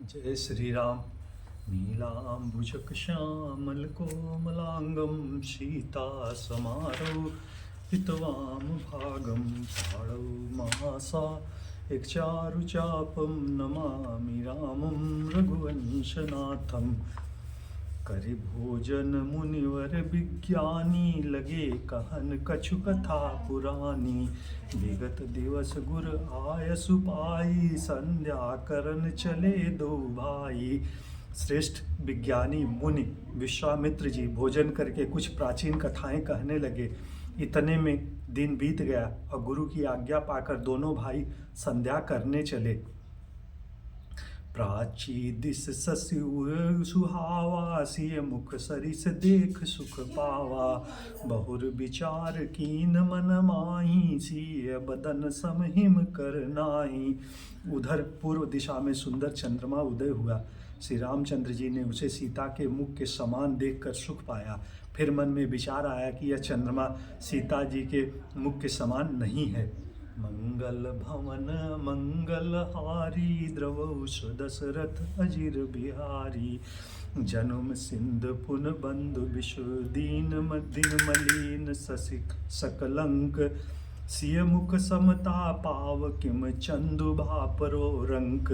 जय श्री राम। नीलाम्बुजकश्यामलकोमलाङ्गं सीतासमारो हितवां भागं पाणौ महासा एक चारुचापं नमामि रामं रघुवंशनाथं। करि भोजन मुनिवर विज्ञानी लगे कहन कछु कथा पुरानी। विगत दिवस गुर आय सुपाई संध्या करन चले दो भाई। श्रेष्ठ विज्ञानी मुनि विश्वामित्र जी भोजन करके कुछ प्राचीन कथाएं कहने लगे। इतने में दिन बीत गया और गुरु की आज्ञा पाकर दोनों भाई संध्या करने चले। प्राची दिस ससुर सुहावा सिय मुख सरिस देख सुख पावा। बहुर विचार कीन मन माही सिय बदन समहिम कर नाई। उधर पूर्व दिशा में सुंदर चंद्रमा उदय हुआ। श्री रामचंद्र जी ने उसे सीता के मुख के समान देखकर सुख पाया। फिर मन में विचार आया कि यह चंद्रमा सीता जी के मुख के समान नहीं है। मंगल भवन मंगल हारी द्रवौ दशरथ अजिर बिहारी। जनुम सिंध पुन बंधु विश्व दीन मदिन मलिन ससिक सकलंक। सिय मुख समता पाव किम चंदु भापरो रंक।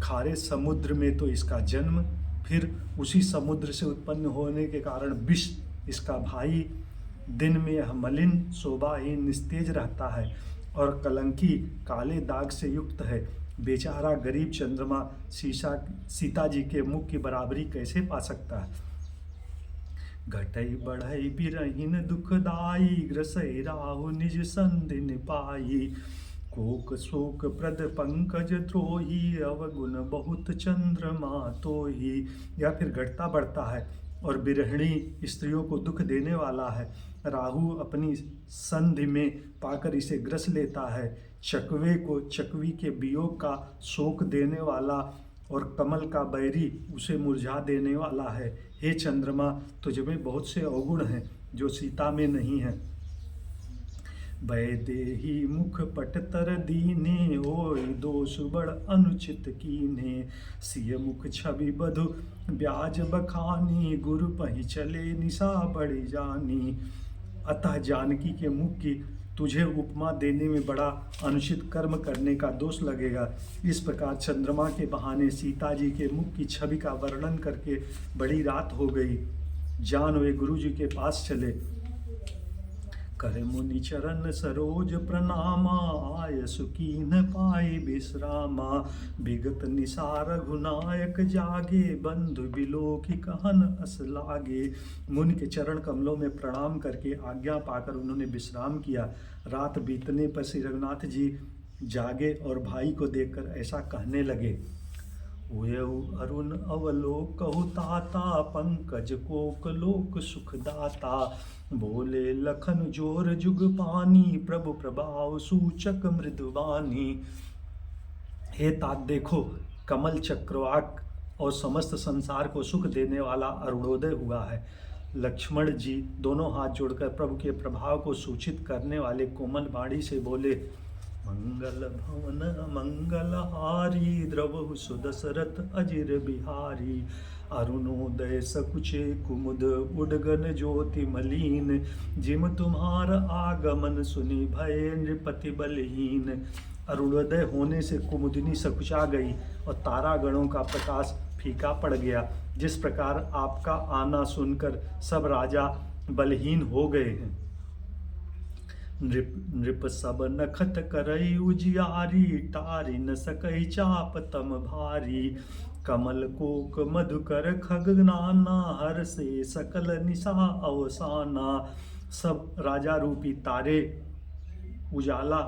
खारे समुद्र में तो इसका जन्म, फिर उसी समुद्र से उत्पन्न होने के कारण विष इसका भाई। दिन में यह मलिन शोभाहीन निस्तेज रहता है और कलंकी काले दाग से युक्त है। बेचारा गरीब चंद्रमा सीता जी के मुख की बराबरी कैसे पा सकता है। घटई बढ़ई बिरहीन दुखदाई ग्रसई राहु निज संधि पाई। कोक शोक प्रद पंकज त्रोही अवगुण बहुत चंद्रमा तोही। या फिर घटता बढ़ता है और बिरहणी स्त्रियों को दुख देने वाला है। राहु अपनी संधि में पाकर इसे ग्रस लेता है। चकवे को चकवी के वियोग का शोक देने वाला और कमल का बैरी उसे मुरझा देने वाला है। हे चंद्रमा, तुझमें बहुत से अवगुण हैं जो सीता में नहीं है। वैदेही मुख पटतर दीने ओय दोष बड़ अनुचित कीने। सिय मुख छवि बधु ब्याज बखानी गुरु पही चले निशा बड़ी जानी। अतः जानकी के मुख की तुझे उपमा देने में बड़ा अनुचित कर्म करने का दोष लगेगा। इस प्रकार चंद्रमा के बहाने सीता जी के मुख की छवि का वर्णन करके बड़ी रात हो गई। जान वे गुरु जी के पास चले। कर मुनि चरण सरोज प्रणामा आय सुकीन पाई विश्रामा। विगत निसार रघुनायक जागे बंधु बिलोकी कहन अस लागे। मुनि के चरण कमलों में प्रणाम करके आज्ञा पाकर उन्होंने विश्राम किया। रात बीतने पर श्री रघुनाथ जी जागे और भाई को देखकर ऐसा कहने लगे। उयऊ अरुण अवलोकहु ताता पंकज कोक लोक सुखदाता। बोले लखन जोर जुग पानी प्रभु प्रभाव सूचक मृदुवानी। हे तात देखो, कमल चक्रवाक और समस्त संसार को सुख देने वाला अरुणोदय हुआ है। लक्ष्मण जी दोनों हाथ जोड़कर प्रभु के प्रभाव को सूचित करने वाले कोमल वाणी से बोले। मंगल भवन मंगल हारी द्रवहु सुदशरथ अजिर बिहारी। अरुणोदय सकुचे कुमुद उडगन ज्योति मलीन। जिम तुम्हार आगमन सुनि भय नृपति बलहीन। अरुणोदय होने से कुमुदिनी सकुचा गई और तारागणों का प्रकाश फीका पड़ गया। जिस प्रकार आपका आना सुनकर सब राजा बलहीन हो गए हैं। नृप सब नखत करई उजियारी टारी न सकई चाप तम भारी। कमल कोक मधुकर खगनाना हर से सकल निशा अवसाना। सब राजा रूपी तारे उजाला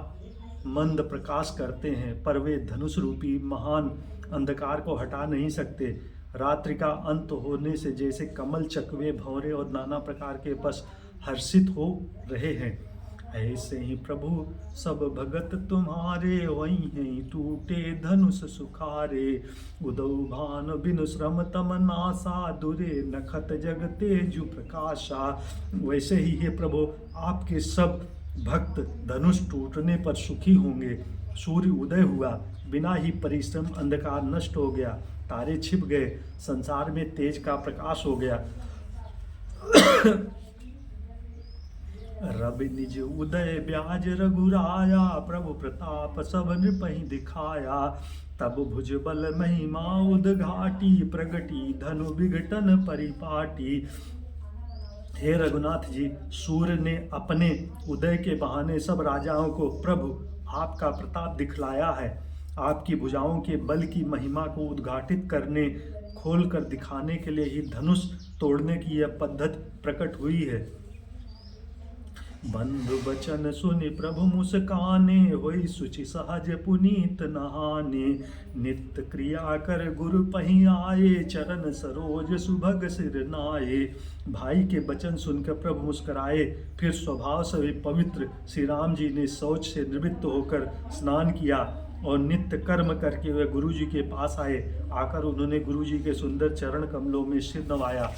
मंद प्रकाश करते हैं, पर वे धनुष रूपी महान अंधकार को हटा नहीं सकते। रात्रि का अंत होने से जैसे कमल चकवे भंवरे और नाना प्रकार के पश हर्षित हो रहे हैं, ऐसे ही प्रभु सब भगत तुम्हारे वही हैं टूटे धनुष सुखारे। उदौ भान बिनु श्रम तम नासा दुरे नखत जग तेजु प्रकाशा। वैसे ही हे प्रभु, आपके सब भक्त धनुष टूटने पर सुखी होंगे। सूर्य उदय हुआ, बिना ही परिश्रम अंधकार नष्ट हो गया। तारे छिप गए, संसार में तेज का प्रकाश हो गया। रवि निज उदय ब्याज रघुराया, प्रभु प्रताप सब नृपहि दिखाया। तब भुज बल महिमा उद्घाटी, प्रगटी धनु विघटन परिपाटी। हे रघुनाथ जी, सूर्य ने अपने उदय के बहाने सब राजाओं को प्रभु आपका प्रताप दिखलाया है। आपकी भुजाओं के बल की महिमा को उद्घाटित करने, खोल कर दिखाने के लिए ही धनुष तोड़ने की यह पद्धति प्रकट हुई है। बंधु बचन सुनि प्रभु मुस्काने, होई सुचि सहज पुनीत नहाने। नित्य क्रिया कर गुरु पहि आए, चरण सरोज सुभग सिर नाये। भाई के वचन सुनकर प्रभु मुस्कराए। फिर स्वभाव से पवित्र श्री राम जी ने शौच से निवृत्त होकर स्नान किया और नित्य कर्म करके वे गुरु जी के पास आए। आकर उन्होंने गुरु जी के सुंदर चरण कमलों में सिर नवाया।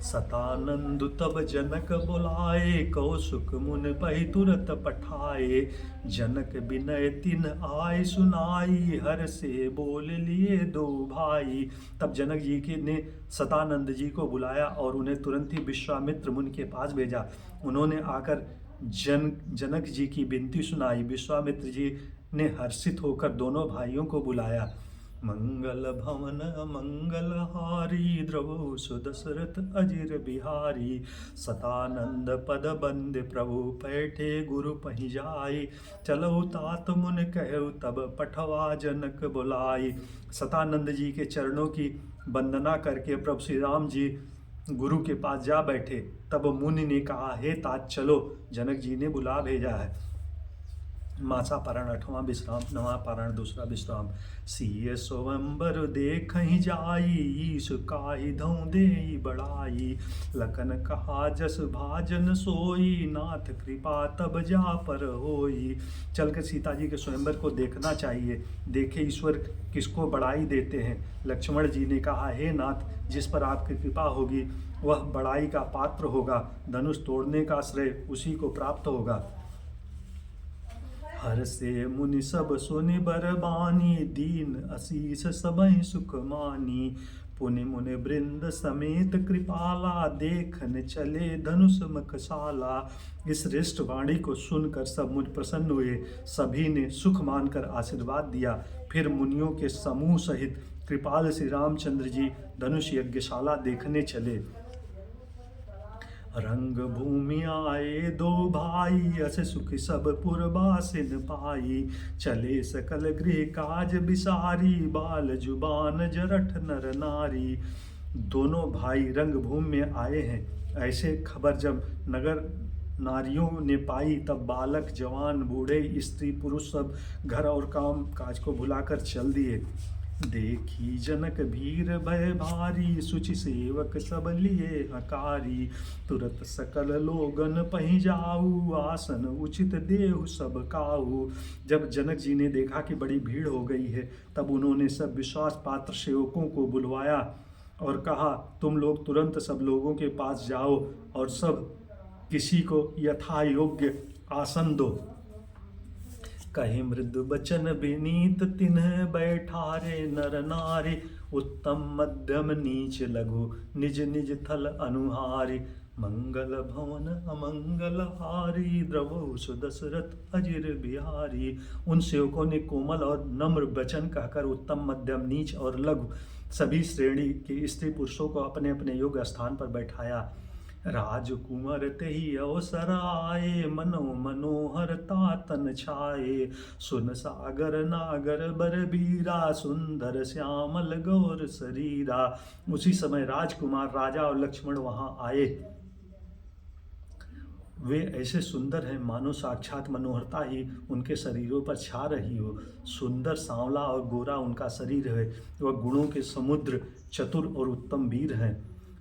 सतानंद तब जनक बुलाए, कौशुक मुन पहि तुरत पठाए। जनक विनय तिन आय सुनाई, हर से बोल लिए दो भाई। तब जनक जी के ने सतानंद जी को बुलाया और उन्हें तुरंत ही विश्वामित्र मुनि के पास भेजा। उन्होंने आकर जनक जी की विनती सुनाई। विश्वामित्र जी ने हर्षित होकर दोनों भाइयों को बुलाया। मंगल भवन मंगल हारी, द्रवो सुदशरथ अजिर बिहारी। सतानंद पद बंद प्रभु, पैठे गुरु पहि जाई। चलऊ तात मुन कहु, तब पठवा जनक बुलाई। सतानंद जी के चरणों की वंदना करके प्रभु श्री राम जी गुरु के पास जा बैठे। तब मुनि ने कहा, हे तात चलो, जनक जी ने बुला भेजा है। मासा पारायण 8वां विश्राम, 9वां पारायण 2रा विश्राम। सिय स्वयंबर देखहि जाई, ईश काहि धौं देई बड़ाई। लखन कहा जस भाजन सोई, नाथ कृपा तब जा पर होई। चलकर सीता जी के स्वयंवर को देखना चाहिए, देखे ईश्वर किसको बड़ाई देते हैं। लक्ष्मण जी ने कहा, हे नाथ, जिस पर आपकी कृपा होगी वह बड़ाई का पात्र होगा, धनुष तोड़ने का श्रेय उसी को प्राप्त होगा। हर से मुनि सब सुनि बरबानी, दीन असीस सबहि सुख मानी। पुनि मुनि वृंद समेत कृपाला, देखन चले धनुष मखशाला। इस श्रेष्ठ वाणी को सुनकर सब मुनि प्रसन्न हुए, सभी ने सुख मानकर आशीर्वाद दिया। फिर मुनियों के समूह सहित कृपाल श्री रामचंद्र जी धनुष यज्ञशाला देखने चले। रंग भूमि आए दो भाई, अस सुख सब पुरबासिन पाई। चले सकल गृह काज बिसारी, बाल जुबान जरठ नर नारी। दोनों भाई रंग भूमि में आए हैं। ऐसे खबर जब नगर नारियों ने पाई, तब बालक जवान बूढ़े स्त्री पुरुष सब घर और काम काज को भुलाकर चल दिए। देखी जनक भीर भय भारी, सुचि सेवक सब लिए हकारी। तुरत सकल लोगन पहि जाऊ, आसन उचित देहु सब काऊ। जब जनक जी ने देखा कि बड़ी भीड़ हो गई है, तब उन्होंने सब विश्वास पात्र सेवकों को बुलवाया और कहा, तुम लोग तुरंत सब लोगों के पास जाओ और सब किसी को यथा योग्य आसन दो। कहे मृदु बचन विनीत तिन्ह, बैठारे नर नारी। उत्तम मध्यम नीच लघु, निज निज थल अनुहारी। मंगल भवन अमंगल हारी, द्रवो सुदशरथ अजिर बिहारी। उन सेवकों ने कोमल और नम्र वचन कहकर उत्तम मध्यम नीच और लघु सभी श्रेणी के स्त्री पुरुषों को अपने अपने योग्य स्थान पर बैठाया। राजकुंवर तेहि अवसर आए, मनो मनोहर तातन छाए। सुन सागर नागर बरबीरा, सुंदर श्यामल गौर शरीरा। उसी समय राजकुमार राजा और लक्ष्मण वहां आए। वे ऐसे सुंदर हैं मानो साक्षात मनोहरता ही उनके शरीरों पर छा रही हो। सुंदर सांवला और गोरा उनका शरीर है। वह गुणों के समुद्र, चतुर और उत्तम वीर हैं।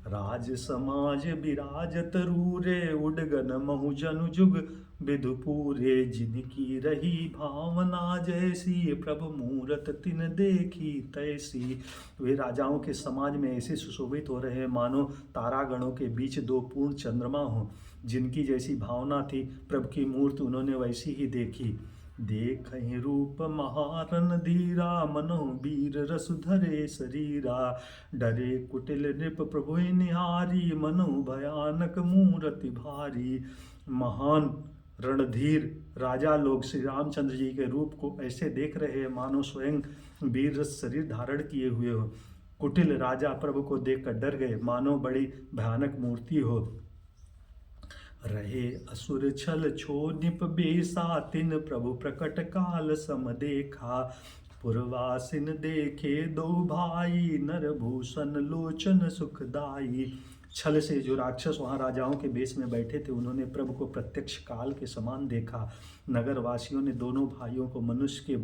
राज समाज विराजत रूरे, उडगन महु जनु जुग विधुपूरे। जिनकी रही भावना जैसी, प्रभु मूरत तिन देखी तैसी। वे राजाओं के समाज में ऐसे सुशोभित हो रहे हैं मानो तारागणों के बीच दो पूर्ण चंद्रमा हों। जिनकी जैसी भावना थी, प्रभु की मूर्ति उन्होंने वैसी ही देखी। देखहि रूप महारन धीरा, मनो वीर रसु धरे शरीरा। डरे कुटिल नृप प्रभु निहारी, मनो भयानक मूरति भारी। महान रणधीर राजा लोग श्री रामचंद्र जी के रूप को ऐसे देख रहे हैं मानो स्वयं वीर रस शरीर धारण किए हुए हो। कुटिल राजा प्रभु को देखकर डर गए, मानो बड़ी भयानक मूर्ति हो। रहे असुर छल छो निप बेसा, तिन प्रभु प्रकट काल सम देखा। पुरवासिन देखे दो भाई, नरभूषण लोचन सुखदाई। छल से जो राक्षस वहाँ राजाओं के बेस में बैठे थे, उन्होंने प्रभु को प्रत्यक्ष काल के समान देखा। नगर वासियों ने दोनों भाइयों को मनुष्य के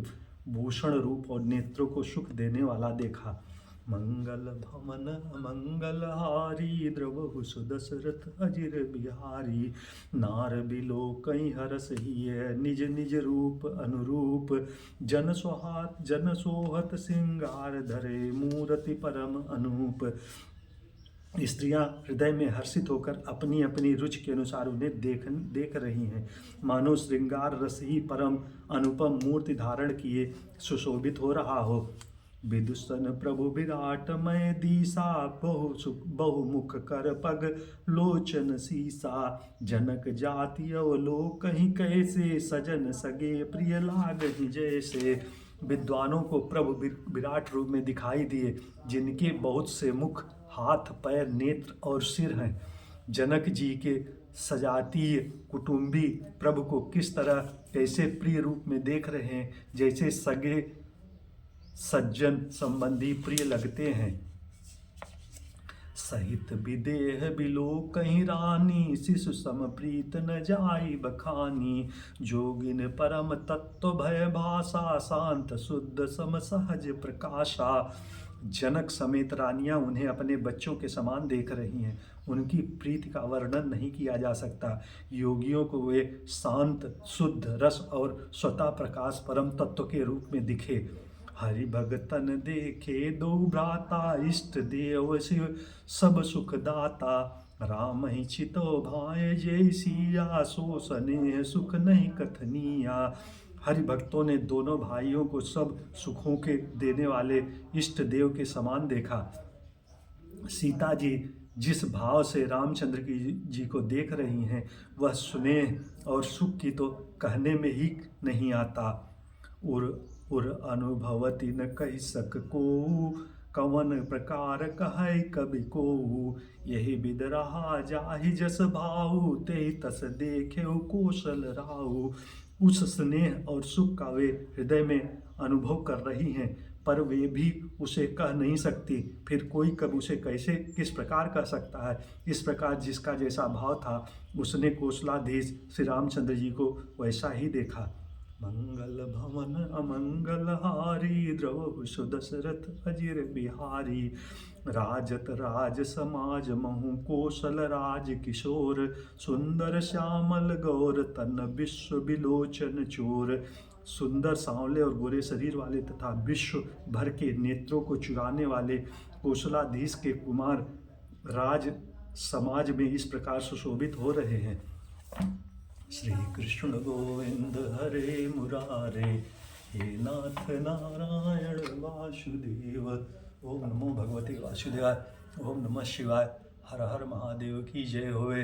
भूषण रूप और नेत्रों को सुख देने वाला देखा। मंगल भवन मंगल हारी, द्रवहु सुदशरथ अजिर बिहारी। नार बिलो कई हरस हिय, निज निज रूप अनुरूप। जन सोहत सिंगार धरे, मूरति परम अनूप। स्त्रियां हृदय में हर्षित होकर अपनी अपनी रुचि के अनुसार उन्हें देख रही हैं, मानो श्रृंगार रस ही परम अनुपम मूर्ति धारण किए सुशोभित हो रहा हो। विदुषण प्रभु विराटमय दीसा, बहुमुख कर पग लोचन सीसा। जनक जाति अवलोक कहीं कैसे, सजन सगे प्रिय लागहि जैसे। विद्वानों को प्रभु विराट रूप में दिखाई दिए, जिनके बहुत से मुख, हाथ, पैर, नेत्र और सिर हैं। जनक जी के सजातीय कुटुंबी प्रभु को किस तरह कैसे प्रिय रूप में देख रहे हैं, जैसे सगे सज्जन संबंधी प्रिय लगते हैं। सहित विदेह बिलो कहीं रानी, शिशु सम प्रीत न जाई बखानी। जोगिन परम तत्व भय भाषा, शांत शुद्ध सम सहज प्रकाशा। जनक समेत रानियां उन्हें अपने बच्चों के समान देख रही हैं। उनकी प्रीति का वर्णन नहीं किया जा सकता। योगियों को वे शांत शुद्ध रस और स्वतः प्रकाश परम तत्व के रूप में दिखे। हरि भगतन देखे दो भ्राता, इष्ट देव शिव सब सुख दाता। राम ही चितो भाय जय सिया, सो स्नेह सुख नहीं कथनिया। हरि भक्तों ने दोनों भाइयों को सब सुखों के देने वाले इष्ट देव के समान देखा। सीता जी जिस भाव से रामचंद्र जी को देख रही हैं, वह स्नेह और सुख की तो कहने में ही नहीं आता। उर अनुभवति न कही सक को, कवन प्रकार कहै कवि को। यही विद रहा जाहि जस भाऊ, ते तस देखे कौशल राहु। उस स्नेह और सुख का वे हृदय में अनुभव कर रही हैं, पर वे भी उसे कह नहीं सकती। फिर कोई कब उसे कैसे किस प्रकार कह सकता है। इस प्रकार जिसका जैसा भाव था, उसने कौशलाधीश श्री रामचंद्र जी को वैसा ही देखा। मंगल भवन अमंगल हारी, द्रवहु सुदशरथ अजिर बिहारी। राजत राज समाज महु, कौशल राज किशोर। सुंदर श्यामल गौर, तन विश्व बिलोचन चोर। सुंदर सांवले और गोरे शरीर वाले तथा विश्व भर के नेत्रों को चुराने वाले कौशलाधीश के कुमार राज समाज में इस प्रकार सुशोभित हो रहे हैं। श्री कृष्ण गोविंद हरे मुरारे, हे नाथ नारायण वासुदेव। ओम नमो भगवते वासुदेवाय। ओम नमः शिवाय। हर हर महादेव की जय होवे।